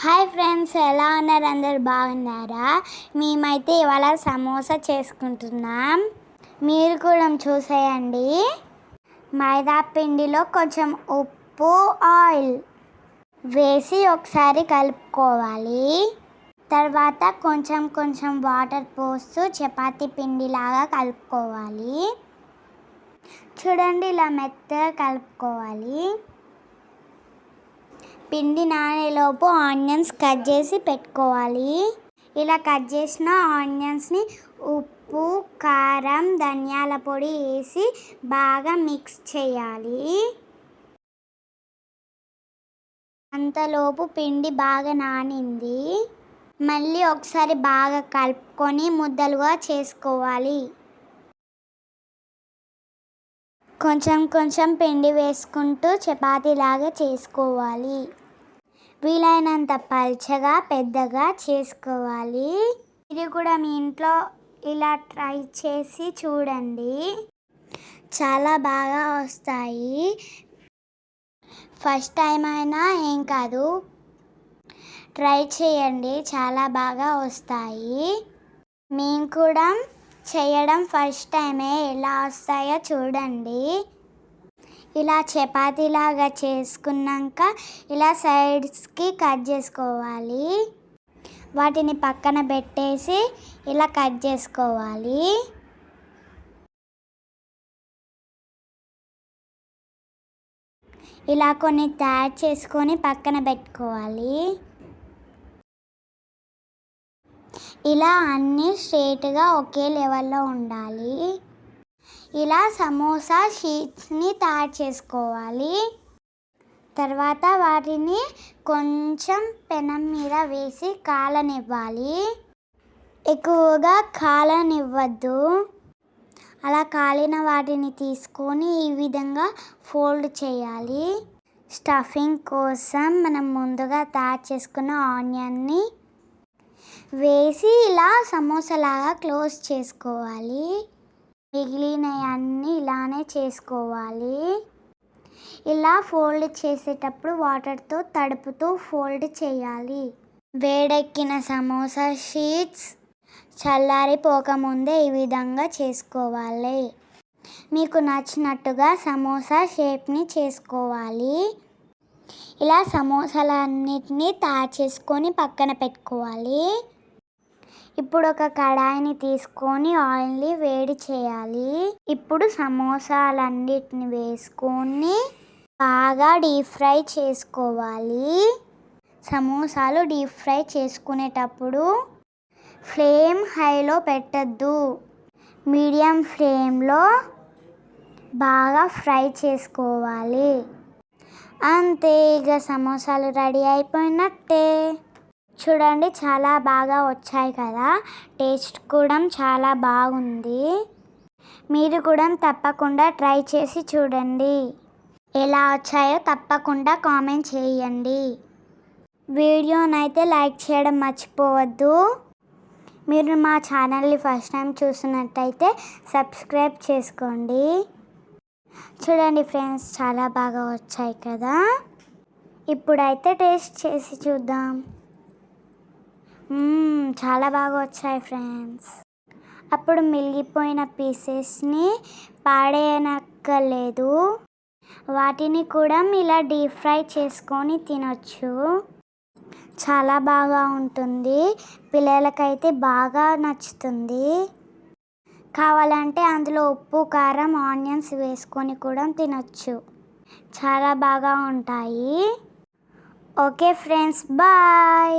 Hi friends, ఎలా ఉన్నారు? అందరు బాగున్నారా? మేమైతే ఇవాళ సమోసా చేసుకుంటున్నాం. మీరు కూడా చూసేయండి. మైదా పిండిలో కొంచెం ఉప్పు, ఆయిల్ వేసి ఒకసారి కలుపుకోవాలి. తర్వాత కొంచెం కొంచెం వాటర్ పోస్తూ చపాతీ పిండిలాగా కలుపుకోవాలి. చూడండి, ఇలా మెత్తగా కలుపుకోవాలి. పిండి నానేలోపు ఆనియన్స్ కట్ చేసి పెట్టుకోవాలి. ఇలా కట్ చేసిన ఆనియన్స్ని ఉప్పు, కారం, ధనియాల పొడి వేసి బాగా మిక్స్ చేయాలి. అంతలోపు పిండి బాగా నానింది. మళ్ళీ ఒకసారి బాగా కలుపుకొని ముద్దలుగా చేసుకోవాలి. కొంచెం కొంచెం పిండి వేసుకుంటూ చపాతీలాగా చేసుకోవాలి. వీలైనంత పల్చగా, పెద్దగా చేసుకోవాలి. ఇది కూడా మీ ఇంట్లో ఇలా ట్రై చేసి చూడండి, చాలా బాగా వస్తాయి. ఫస్ట్ టైం అయినా ఏం కాదు, ట్రై చేయండి, చాలా బాగా వస్తాయి. మేము కూడా చేయడం ఫస్ట్ టైమే, ఎలా వస్తాయో చూడండి. ఇలా చపాతీలాగా చేసుకున్నాక ఇలా సైడ్స్కి కట్ చేసుకోవాలి. వాటిని పక్కన పెట్టేసి ఇలా కట్ చేసుకోవాలి. ఇలా కొన్ని తయారు చేసుకొని పక్కన పెట్టుకోవాలి. ఇలా అన్నీ స్ట్రైట్గా ఒకే లెవెల్లో ఉండాలి. ఇలా సమోసా షీట్స్ని తయారు చేసుకోవాలి. తర్వాత వాటిని కొంచెం పెనం మీద వేసి కాలనివ్వాలి. ఎక్కువగా కాలనివ్వద్దు. అలా కాలిన వాటిని తీసుకొని ఈ విధంగా ఫోల్డ్ చేయాలి. స్టఫింగ్ కోసం మనం ముందుగా తయారు చేసుకున్న ఆనియన్ని వేసి ఇలా సమోసాలాగా క్లోజ్ చేసుకోవాలి. మిగిలినవన్నీ ఇలానే చేసుకోవాలి. ఇలా ఫోల్డ్ చేసేటప్పుడు వాటర్తో తడుపుతూ ఫోల్డ్ చేయాలి. వేడెక్కిన సమోసా షీట్స్ చల్లారిపోకముందే ఈ విధంగా చేసుకోవాలి. మీకు నచ్చినట్టుగా సమోసా షేప్ని చేసుకోవాలి. ఇలా సమోసాలన్నిటినీ తయారు చేసుకొని పక్కన పెట్టుకోవాలి. ఇప్పుడు ఒక కడాయిని తీసుకొని ఆయిల్ని వేడి చేయాలి. ఇప్పుడు సమోసాలన్నిటిని వేసుకొని బాగా డీప్ ఫ్రై చేసుకోవాలి. సమోసాలు డీప్ ఫ్రై చేసుకునేటప్పుడు ఫ్లేమ్ హైలో పెట్టద్దు, మీడియం ఫ్లేమ్లో బాగా ఫ్రై చేసుకోవాలి. అంతే, ఇక సమోసాలు రెడీ అయిపోయినట్టే. చూడండి, చాలా బాగా వచ్చాయి కదా. టేస్ట్ కూడా చాలా బాగుంది. మీరు కూడా తప్పకుండా ట్రై చేసి చూడండి. ఎలా వచ్చాయో తప్పకుండా కామెంట్ చేయండి. వీడియోనైతే లైక్ చేయడం మర్చిపోవద్దు. మీరు మా ఛానల్ని ఫస్ట్ టైం చూసినట్టయితే సబ్స్క్రైబ్ చేసుకోండి. చూడండి ఫ్రెండ్స్, చాలా బాగా వచ్చాయి కదా. ఇప్పుడైతే టేస్ట్ చేసి చూద్దాం. చాలా బాగా వచ్చాయి ఫ్రెండ్స్. అప్పుడు మిగిలిపోయిన పీసెస్ని పాడేయనక్కర్లేదు. వాటిని కూడా ఇలా డీప్ ఫ్రై చేసుకొని తినొచ్చు. చాలా బాగా ఉంటుంది. పిల్లలకైతే బాగా నచ్చుతుంది. కావాలంటే అందులో ఉప్పు, కారం, ఆనియన్స్ వేసుకొని కూడా తినొచ్చు. చాలా బాగా ఉంటాయి. Okay friends, bye.